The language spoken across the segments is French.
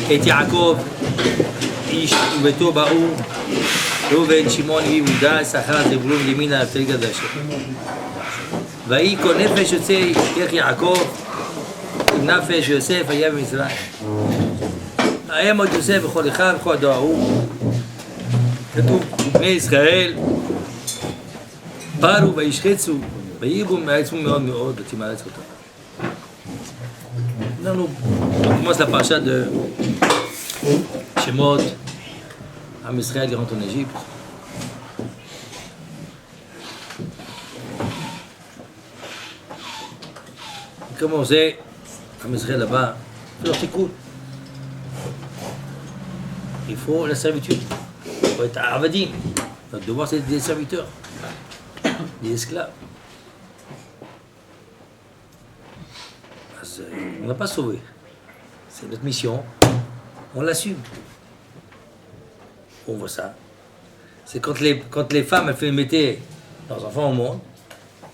את יעקב, איש וביתו באו, ראובן, שמעון, לוי, יהודה, יששכר, זבולון, בנימין, נפתלי, גד ואשר. ויהי כל נפש יוצא ישכח יעקב עם נפש יוסף היה במצרים. היה מות יוסף בכל אחד וכל הדור ההוא. כתוב, בני ישראל פרו וישחצו ויהיגו מעצמו מאוד מאוד ותימלץ אותם. On commence la paracha de Shemot, Am Israël qui rentre en Égypte. Comment c'est Am Israël là-bas? C'est leur tikkun. Il faut la servitude. Il faut être avadim. Notre devoir c'est des serviteurs, des esclaves. On ne va pas sauver. C'est notre mission. On l'assume. On voit ça. C'est quand les femmes elles mettaient leurs enfants au monde,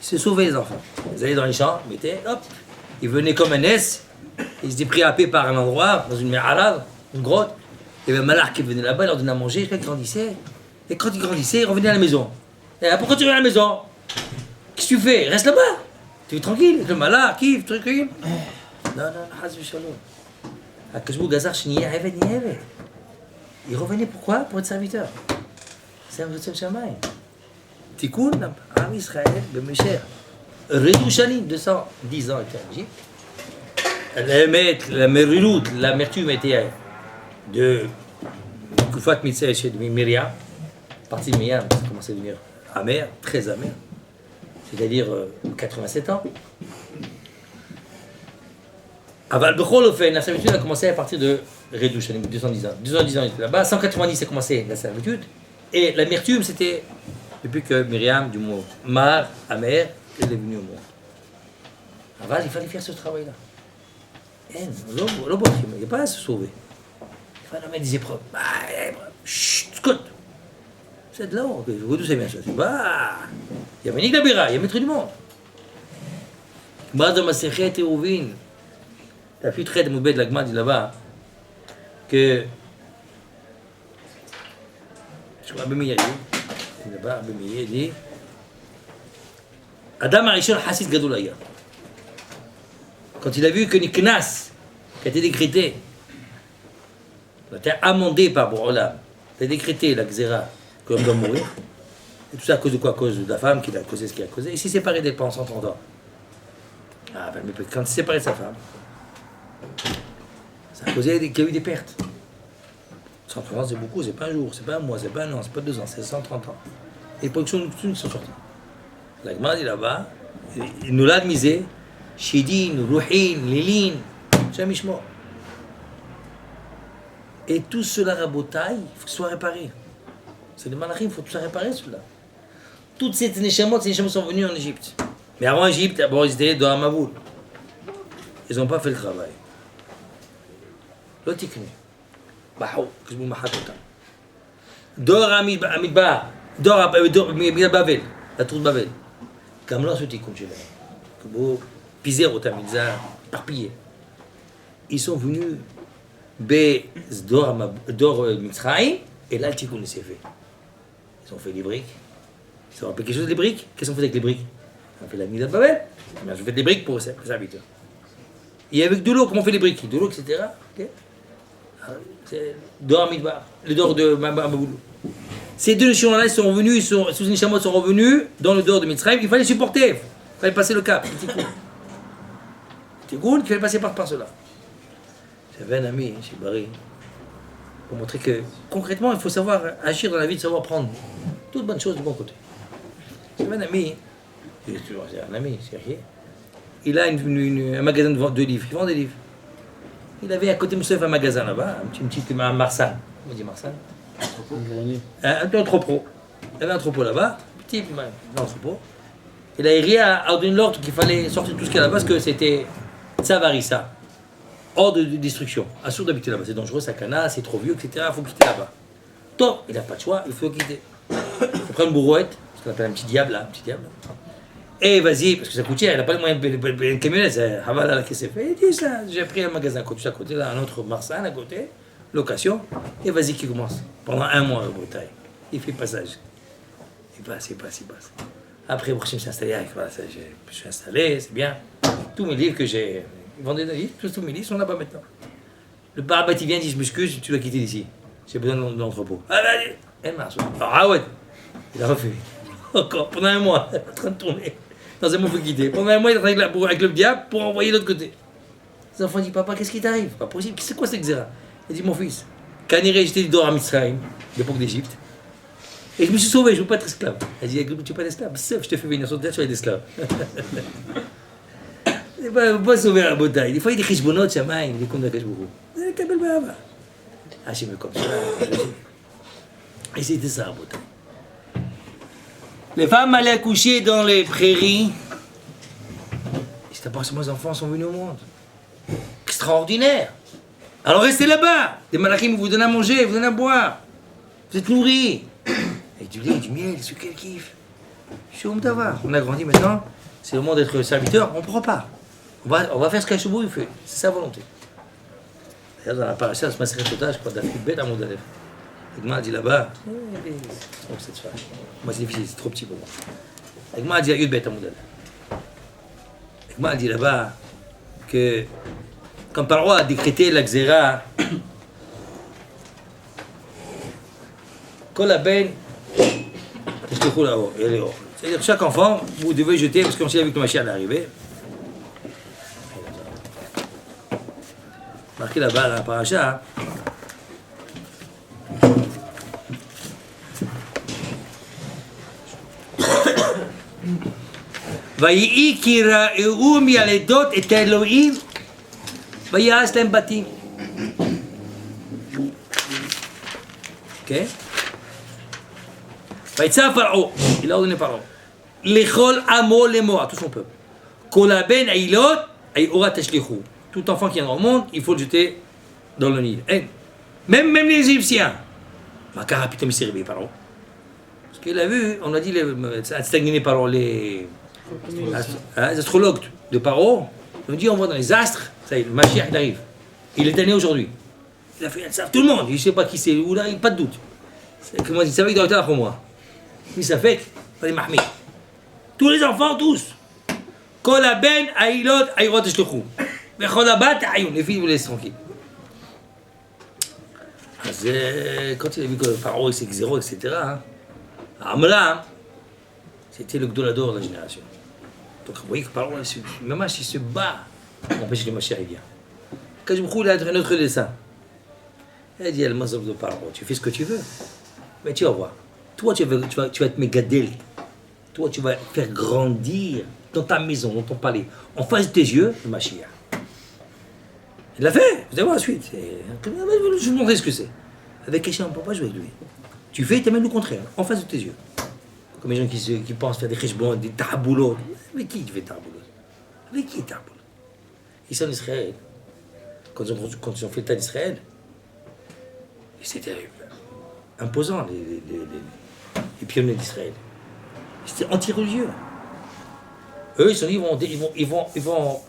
ils se sauvaient les enfants. Ils allaient dans les champs, ils mettaient, hop, ils venaient comme un S, ils étaient pris à paix par un endroit, dans une méralade, une grotte. Il y avait un malach qui venait là-bas, il leur donnait à manger, ils grandissaient. Et quand ils grandissaient, ils revenaient à la maison. Et là, pourquoi tu reviens à la maison? Qu'est-ce que tu fais? Reste là-bas. Tu es tranquille, le malach, kiffe, tranquille. Non, Haz Shalom. Akashbou Gazar Shniya Eved ni Eved. Il revenait pourquoi? Pour être serviteur. Serviteur de Shamaï. Tikkun, Am Israël, Bemesher. Redou Shanim, 210 ans était en Égypte. La merilout, l'amertume était de Koufat Mitzvah chez Myriam. Partie de Myriam, ça commençait à devenir amer, très amer. C'est-à-dire 87 ans. Aval Bechol Ofen, la servitude a commencé à partir de Redou Shanim, 210 ans. 210 ans, il était là-bas. 190, c'est commencé la servitude. Et l'amertume, c'était depuis que Myriam, du mot Mar, amer, elle est venue au monde. Aval, il fallait faire ce travail-là. Il n'y a pas à se sauver. Il fallait mettre des épreuves. Chut, écoute. C'est de là, d'où c'est bien ça. Il y a Ménik Dabira, il y a Maître du monde. Mada Masechet Eruvin. La plus très de Moubed de l'Agma dit là-bas que je crois Abé Meir dit là-bas, Abé Meir dit Adam Arishon Hassid Gadol Aya. Quand il a vu que Niknas, qui a été décrété, a été amendé par Bourgolam, a été décrété la Xéra, que l'homme doit mourir, et tout ça à cause de quoi? À cause de la femme qui a causé ce qu'il a causé. Il s'est séparé d'elle pendant 130 ans. Ah, ben, mais quand il s'est séparé de sa femme, ça a causé qu'il y a eu des pertes. 130 ans, c'est beaucoup, c'est pas un jour, c'est pas un mois, c'est pas un an, c'est pas 2 ans, c'est 130 ans. Et les productions sont sorties. L'Agma dit là-bas, il nous l'a admisé, Shidin, Ruhin, Lilin, Shamishmo. Et tout cela rabotaille, il faut que ce soit réparé. C'est des malachim, il faut tout ça réparer, cela. Toutes ces neshamot sont venus en Égypte. Mais avant l'Égypte, d'abord ils étaient dans Amaboul. Ils n'ont pas fait le travail. L'autre technique. Bahou, que je vous m'achète autant. Dor Amidbar, Dor Bavel, la tour de Bavel. Comme là, ce tikkun chez que vous pisez au Tamidza, éparpillés. Ils sont venus Dor Mitzrayim, et là le tikkun s'est fait. Ils ont fait des briques. Ils ont rappelé quelque chose des briques. Qu'est-ce qu'on fait avec les briques? On fait la Mila de Babel. Je fais des briques pour les serviteurs. Et avec de l'eau, comment on fait les briques? De l'eau, etc. Okay. C'est Dor Amidbar, le Dor de Maboulou. Ces deux nations-là sont revenus, sous les chameaux sont revenus dans le Dor de Mitzrayim. Il fallait supporter, il fallait passer le cap. C'était cool qu'il fallait passer par cela. J'avais un ami chez Barry pour montrer que concrètement, il faut savoir agir dans la vie, de savoir prendre toutes bonnes choses du bon côté. J'avais un ami, c'est un ami, c'est rien. Il a un magasin de livres, il vend des livres. Il avait à côté de Moussef un magasin là-bas, un petit Marsan. On dit Marsan. Un entrepôt. Il y avait un entrepôt là-bas, petit entrepôt. Il a ri à donner l'ordre qu'il fallait sortir tout ce qu'il y a là-bas parce que c'était Tsavarissa, hors de destruction. Assure d'habiter là-bas, c'est dangereux, ça cana, c'est trop vieux, etc. Il faut quitter là-bas. Donc, il n'a pas de choix, il faut quitter. Il faut prendre une brouette, ce qu'on appelle un petit diable là, un petit diable. Et vas-y, parce que ça coûte cher, il n'a pas les moyens de payer une camionnette, c'est Havala qui s'est fait. Il dit ça, j'ai pris un magasin à côté, là, un autre Marsan à côté, location, et vas-y qui commence. Pendant 1 mois en Bretagne. Il fait passage. Il passe. Après, je me suis installé avec, voilà, je suis installé, c'est bien. Tous mes livres que j'ai, ils vendaient des livres, tous mes livres sont là-bas maintenant. Le barabat, il vient, il dit, je m'excuse, tu dois quitter d'ici. J'ai besoin de l'entrepôt. Ah, allez, elle marche. Ah ouais, il a refait. Encore, pendant 1 mois, en train de tourner. Dans un mois, il faut quitter. Pendant 1 mois, il est avec le diable pour envoyer de l'autre côté. Les enfants disent, papa, qu'est-ce qui t'arrive? Pas possible, c'est quoi cette xéra? Il dit, mon fils, quand j'étais dehors à Mitzrayim, l'époque d'Égypte, et je me suis sauvé, je ne veux pas être esclave. Elle dit, tu ne veux pas être esclave? C'est je te fais venir sur terre, tu vas être esclave. Il ne peut pas sauver la bataille. Des fois, il y a des chishbonot, chamaï, il est comme Nakash beaucoup. Il est kabel baba. Ah, je me comme ça. Et c'était ça, la bataille. Les femmes allaient accoucher dans les prairies. C'était parce que mes enfants sont venus au monde. Extraordinaire. Alors restez là-bas. Les malachim vous donnent à manger, vous donnent à boire. Vous êtes nourris. Avec du lait, du miel, c'est quel kiff. Je suis d'avoir. On a grandi maintenant. C'est le moment d'être serviteur. On ne prend pas. On va faire ce qu'Hachabou il fait. C'est sa volonté. D'ailleurs, dans la paracha, ce massacre total, je crois, d'Afrique bête à mon Dalef. Egma a dit là-bas. Oh, cette femme. Moi, c'est difficile, c'est trop petit pour moi. Egma a dit à Yud bête à mon Dalef. Egma a dit là-bas que quand Paro a décrété la Xéra, Kol Ben, c'est-à-dire chaque enfant, vous devez jeter, parce qu'on sait avec le Mashiach arrivé. Marqué là-bas dans la paracha. ויהי כי ראו מילדות את האלוהים ויעש להם בתים. כן? ויצא פרעה, il a ordonné Paro, לכל עמו לאמור, tout son peuple. כל הבן עילות, אורה תשליכו. Tout enfant qui est dans le monde, il faut le jeter dans le Nil. Même les Égyptiens. Makara pitom s'est réveillé Paro. Parce qu'il a vu, on a dit, c'est stagné par les astrologues de Paro. On dit, on voit dans les astres, ça y est, le Mashiach arrive. Il est né aujourd'hui. Il a fait ça, tout le monde, il ne sait pas qui c'est, ou là, il n'y a pas de doute. Comment il savait qu'il doit être pour moi. Mais ça fait, pas les Mahmé. Tous les enfants, tous. Kol ben ailot ayrot eshlechou. Vechol abat ayoun, les filles vous laissent tranquilles. Quand il a vu que Paro c'est zéro, etc., Amla, c'était le Gdolador de la génération. Donc vous voyez que Paro, même s'il se bat, on empêche que le Mashiach vient. Quand je me crois, il a un autre dessin. Il a dit, Al-Mazab de Paro, tu fais ce que tu veux, mais tu vas voir. Toi, tu vas être mégadel. Toi, tu vas faire grandir dans ta maison, dans ton palais, en face de tes yeux, le Mashiach. Il l'a fait, vous allez voir la suite. Je vais vous montrer ce que c'est. Avec Hachem, on ne peut pas jouer avec lui. Tu fais, tu amènes le contraire, en face de tes yeux. Comme les gens qui pensent faire des cheshbon, des tarboulots. Avec qui tu fais tarboulots? Avec qui tarboulots? Ici en Israël, quand ils ont fait le tas d'Israël, c'était imposant, les pionniers d'Israël. C'était anti-religieux. Eux, ils sont dit, ils vont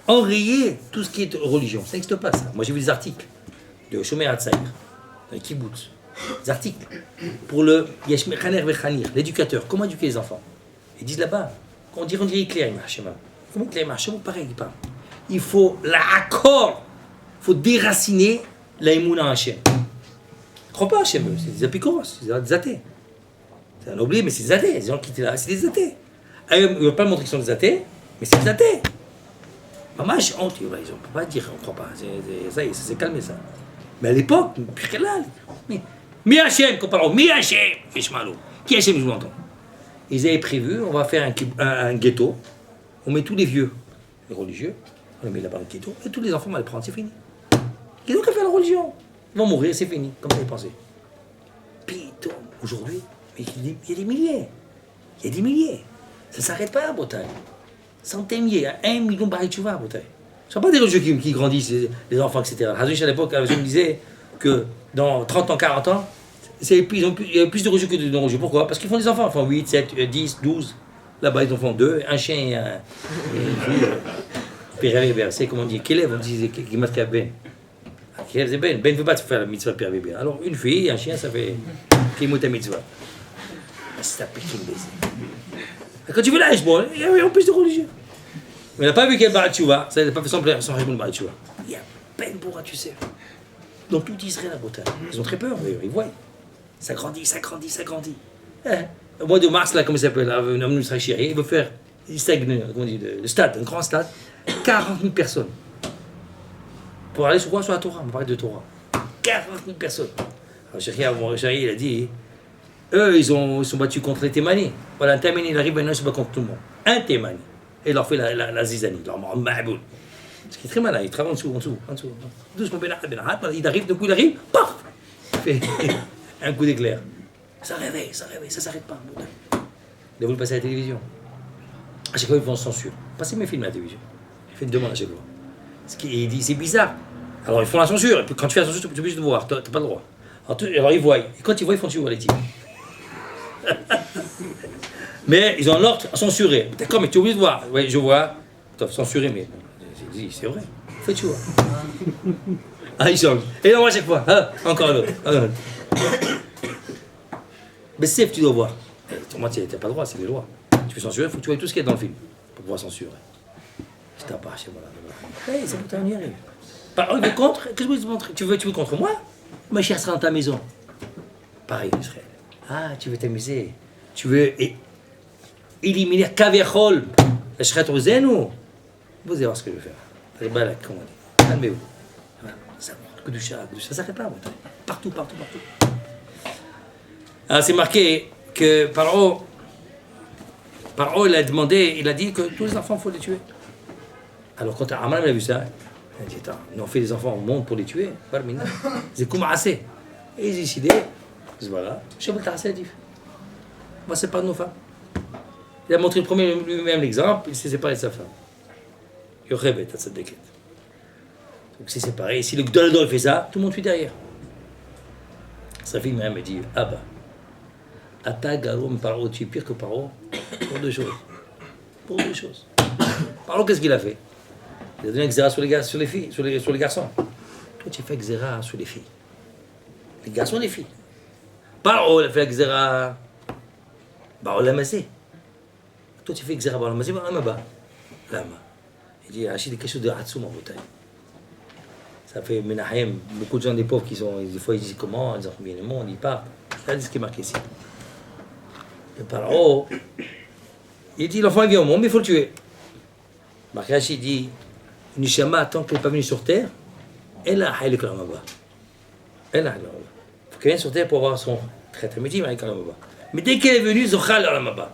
enrayer tout ce qui est religion. Ça n'existe pas, ça. Moi, j'ai vu des articles de Shomer Hatzair, dans les kibbutz, des articles pour le Yeshmer Khaner Vechanir, l'éducateur. Comment éduquer les enfants? Ils disent là-bas, on dirait Hitler, comment Hitler marche? Pareil, il parle. Il faut l'accord, il faut déraciner l'aïmouna Hachem. Ils ne croient pas à Hachem, eux, c'est des apikoros, c'est des athées. C'est un oublié, mais c'est des athées. Les gens qui étaient là, c'est des athées. Ils ne veulent pas montrer qu'ils sont des athées, mais c'est des athées. Maman, honte, ils ne peuvent pas dire, on ne croit pas. Ça y est, ça s'est calmé, ça. Mais à l'époque, mi Hachem, qu'on parle, mi Hachem, Ishmaelou. Qui Hachem, je vous l'entends. Ils avaient prévu, on va faire un ghetto, on met tous les vieux, les religieux, on les met là-bas dans le ghetto, et tous les enfants vont les prendre, c'est fini. Ils ont qu'à faire la religion. Ils vont mourir, c'est fini, comme ça ils pensaient. Puis, aujourd'hui, il y a des milliers. Il y a des milliers. Ça ne s'arrête pas à Bretagne. Centaines de milliers, 1 million de barils de chouva à Bretagne. Ce ne sont pas des religieux qui grandissent, les enfants, etc. Hazouch, à l'époque, je me disais que dans 30 ans, 40 ans, il y a plus de religieux que de non-religieux. Pourquoi? Parce qu'ils font des enfants. Ils font 8, 7, 10, 12. Là-bas, ils en font 2, un chien et une fille. Père c'est comme on dit, Kélev, on dit Gematria Ben. Kélev, c'est Ben. Ben ne veut pas faire la mitzvah de Père Bébé. Alors, une fille et un chien, ça fait Kimut mitzvah. C'est un petit baiser. Quand tu veux la Heshbon, il y a en plus de religieux. Mais il n'a pas vu quel Barat Tchouva, ça n'a pas fait son Heshbon Barat Tchouva. Il y a peine pour tu sais. Dans tout Israël, la Bretagne. Ils ont très peur, d'ailleurs, ils voient. Ça grandit, ça grandit, ça grandit. Au mois de mars, là, comment il s'appelle, un Israël chéri, il veut faire, il stagne, comment on dit, le stade, un grand stade, 40 000 personnes. Pour aller sur quoi? Sur la Torah, on parle de Torah. 40 000 personnes. Alors, mon chéri, il a dit, eux, ils sont battus contre les Thémanis. Voilà, un Thémani, il arrive maintenant, il se bat contre tout le monde. Un Thémani. Et il leur fait la zizanie, il leur rend Ma'boul. Ce qui est très malin, il travaille en dessous. Doucement, il arrive, d'un coup, il arrive, paf! Il fait un coup d'éclair. Ça réveille, ça s'arrête pas. Il a voulu passer à la télévision. À chaque fois, ils font censure. Passez mes films à la télévision. Il fait une demande à chaque fois. Il dit, c'est bizarre. Alors, ils font la censure, et puis quand tu fais la censure, tu es obligé de voir, tu n'as pas le droit. Alors, ils voient. Et quand ils voient, ils font suivre les types. Mais ils ont l'ordre à censurer. D'accord, mais tu es obligé de voir. Oui, je vois. Tu dois censurer, mais c'est vrai. Fais tu vois. Ah, ils changent. Et là, moi, à chaque fois. Ah, encore un autre. Mais c'est que tu dois voir. Moi, tu n'as pas le droit, c'est les lois. Tu peux censurer, il faut que tu vois tout ce qu'il y a dans le film pour pouvoir censurer. Je t'en pas chez moi là. Hey, c'est pour on y arrive. Par exemple, contre, qu'est-ce que je veux te montrer? Tu veux contre moi? Ma chère sera dans ta maison. Pareil, Israël. Ah, tu veux t'amuser. Tu veux éliminer Kaviachol, la Shret Rozenou. Vous allez voir ce que je vais faire. Allez, balak, comme on dit. Calmez-vous. Ça monte, Kedusha, ça s'arrête pas. Partout. Alors, c'est marqué que Paro, il a demandé, il a dit que tous les enfants, il faut les tuer. Alors, quand Aman a vu ça, il a dit, attends, nous on fait des enfants au monde pour les tuer. C'est comme assez. Et ils ont décidé, voilà, je vais t'arrêter la diff. Moi, c'est pas de nos femmes. Il a montré lui-même l'exemple, il s'est séparé de sa femme. Yochebet, à cette déquête. Donc c'est séparé. Et si le Gdolador fait ça, tout le monde suit derrière. Sa fille même dit, ah bah, Ata Garom Paro, tu es pire que Paro, pour deux choses. Paro, qu'est-ce qu'il a fait? Il a donné un xéra sur les filles, sur les garçons. Toi, tu fais xéra sur les filles. Les garçons, les filles. Paro, il a fait xéra. Bah, on l'a massé. Toi, tu fais xéra, bah, on l'a massé, bah, Lama. Il dit, achète quelque chose de Hatsoum en Bretagne. Ça fait Menahem, beaucoup de gens des pauvres qui sont, des fois ils disent comment, ils ont combien de monde, ils partent. Regardez ce qui est marqué ici. Le Paro, il dit, l'enfant il vient au monde, mais il faut le tuer. Marqué Rachid dit, Nishama, tant qu'elle n'est pas venue sur terre, elle a haïle Kalamaba. Il faut qu'elle vienne sur terre pour avoir son traitement, mais dès qu'elle est venue, Zochal Kalamaba.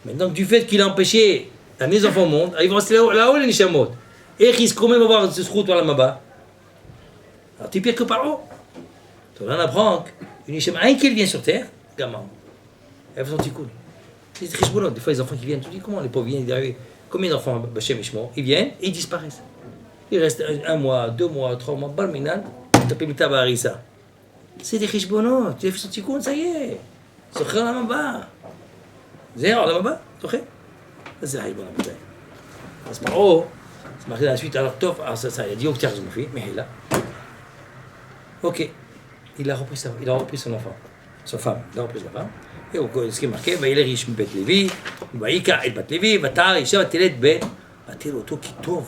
Maintenant, du fait qu'il a empêché d'amener les enfants au monde, ils vont rester là-haut les Nishamot. Et ils risquent quand même d'avoir ce route à la Maba. Alors tu es pire que Paro. Donc on apprend qu'une Nishama, un qui vient sur terre, gamin, elle fait son petit coup. C'est très bon. Des fois les enfants qui viennent, tu dis comment les pauvres viennent d'arriver. Combien d'enfants, Bachem et Shmo, ils viennent et ils disparaissent. Ils restent 1 mois, 2 mois, 3 mois, Barminan, tu peux mettre à Harissa. C'est des richbonotes, tu as fait son petit coup, ça y est. Socher la Maba. Zéro la Maba, Socher. Ça c'est la richbonot. C'est Paro. C'est marqué dans la suite, alors Tov, ça, il a dit, oh tiens, je me fais, mais il a. Ok, il a repris son enfant, sa femme, il a repris sa femme. Et ce qui est marqué, il est riche, Bet Lévi, Baïka, El Bat Lévi, Vatar, Isha, Telet, Ben, Batel, Oto, qui Tov,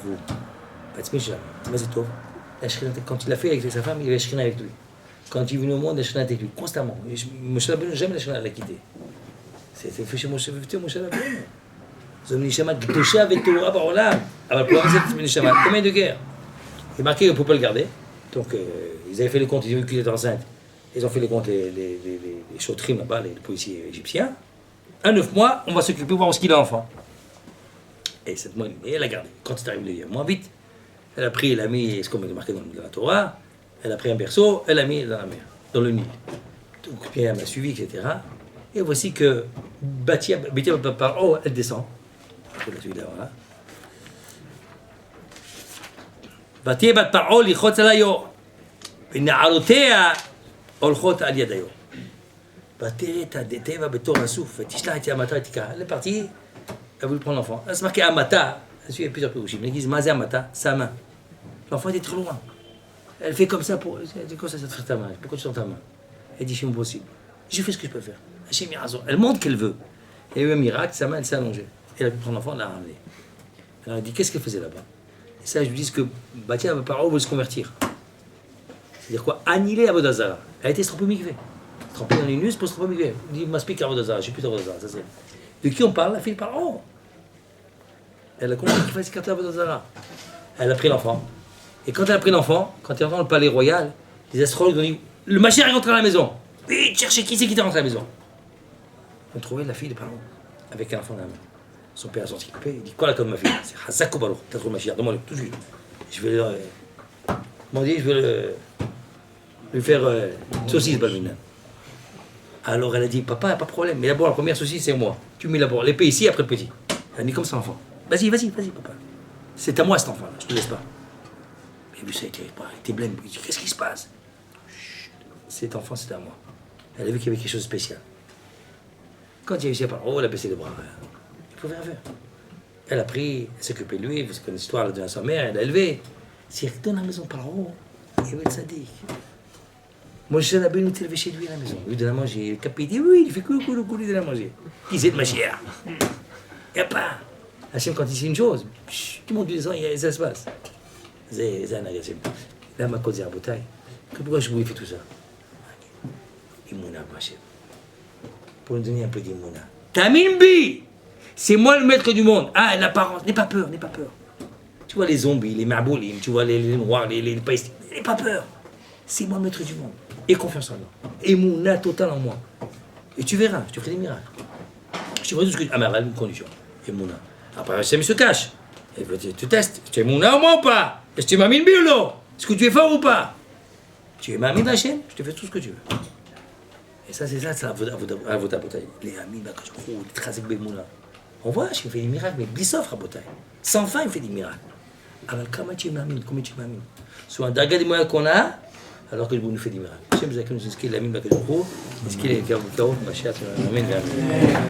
Batsmisha, mais c'est Tov. Quand il l'a fait avec sa femme, il avait Shrina avec lui. Quand il est venu au monde, il a Shrina avec lui, constamment. Moshe Rabbeinu, jamais la Shrina l'a quitté. C'était fait chez Moshe Rabbeinu. Zom Nishama Gdosha Vetorah Baolam. Alors pour c'est Nishama, combien de guerres? Il est marqué qu'on ne peut pas le garder. Donc ils avaient fait le compte, ils ont vu qu'il était enceinte. Ils ont fait le compte, les chotrim là-bas, les policiers égyptiens. 9 mois, on va s'occuper de voir ce qu'il a enfant. Et cette moine, elle a gardé. Quand c'est arrivé le mois vite, elle a pris, elle a mis, ce qu'on est marqué dans la Torah, elle a pris un berceau, elle l'a mis dans la mer, dans le Nil. Donc puis elle m'a suivi, etc. Et voici que Batia Paro, elle descend. ותהיה בת פרעה ללחוץ על היאור, ונערותיה הולכות על יד היאור. Bateret Teva Betor Assouf, Tishla et Amata Tika. Elle est partie, elle a voulu prendre l'enfant. Elle se marquait Amata, il y a plusieurs pérouchim. Elle dit Mazé Amata, sa main. L'enfant était trop loin. Elle fait comme ça pour. Elle dit, quoi ça te fait ta main? Pourquoi tu sens ta main? Elle dit, c'est impossible. Je fais ce que je peux faire. Hachem Yarazor. Elle montre qu'elle veut. Il y a eu un miracle, sa main, elle s'est allongée. Elle a pu prendre l'enfant, elle l'a ramené. Alors elle dit, qu'est-ce qu'elle faisait là-bas? Et ça, je lui dis que Batia, par veut se convertir. C'est-à-dire quoi? Annihiler Avodazara. Elle a été trempée mikvé. Trempée dans l'unus pour se tromper mikvé. Elle dit, m'aspique Avodazara, je ne suis plus Avodazara. Ça, c'est... De qui on parle? La fille parle, oh! Elle a compris qu'il fallait s'écarter Avodazara. Elle a pris l'enfant. Et quand elle a pris l'enfant, quand elle est rentrée dans le palais royal, les astrologues ont dit, le Mashiach est rentré à la maison. Vite, cherchez qui c'est qui est rentré à la maison. On trouvait la fille de parents avec un enfant dans la main. Son père a sorti coupé, il dit, quoi là comme ma fille? C'est Hazak Balo, t'as trouvé le Mashiach, demande-le tout de suite. Je vais je vais lui faire une saucisse, Balmina. Alors elle a dit, papa, pas de problème, mais d'abord la première saucisse c'est moi. Tu mets d'abord l'épée ici, après le petit. Elle a dit comme ça, enfant. Vas-y, papa. C'est à moi cet enfant-là, je te laisse pas. Il a vu ça, il était blême. Il dit, qu'est-ce qui se passe? Chut, cet enfant, c'est à moi. Elle a vu qu'il y avait quelque chose de spécial. Quand il a réussi à parler, oh, elle a baissé les bras. Il pouvait rien faire. Elle a pris, elle s'est occupée de lui, vous connaissez l'histoire, elle a donné à sa mère, elle l'a élevé. Si elle retourne à la maison par haut, il y avait le sadique. Moi, je suis à la élevé chez lui à la maison. Il lui donne à manger. Le capé, il dit, oui, il fait coucou, il donne à manger. Qui c'est de ma chère? Il n'y a pas. Hachem, quand il dit une chose, tout le monde lui dit, ça se passe. C'est un agacement. Là, ma cause est à bouteille. Pourquoi je vous fais tout ça? Imouna, Hachem. Pour nous donner un peu d'Imouna. Tamin Bi! C'est moi le maître du monde. Ah, l'apparence. N'aie pas peur. Tu vois les zombies, les marboulim, tu vois les noirs, les palestiniens. N'aie pas peur. C'est moi le maître du monde. Aie confiance en moi. Imouna totale en moi. Et tu verras, je te ferai des miracles. Je te ferai tout ce que tu... Ah, mais à une condition. Imouna. Après, Hachem se cache. Et tu testes. Tu es Imouna ou moi ou pas? Est-ce que tu m'amines bien ou non? Est-ce que tu es fort ou pas? Tu es m'amine Hachem? Je te fais tout ce que tu veux. Et ça, c'est la Avoda Botaï. Les amis, les Trasek Bemouna. On voit, il fait des miracles, mais Bissof Rabotaï. Sans fin, il fait des miracles. Alors, comment tu m'amines? Soit un daga des moyens qu'on a, alors que le nous fait des miracles. J'aime bien que nous inscrivons la mine, ce qu'il est, Karo, Machat, Amen.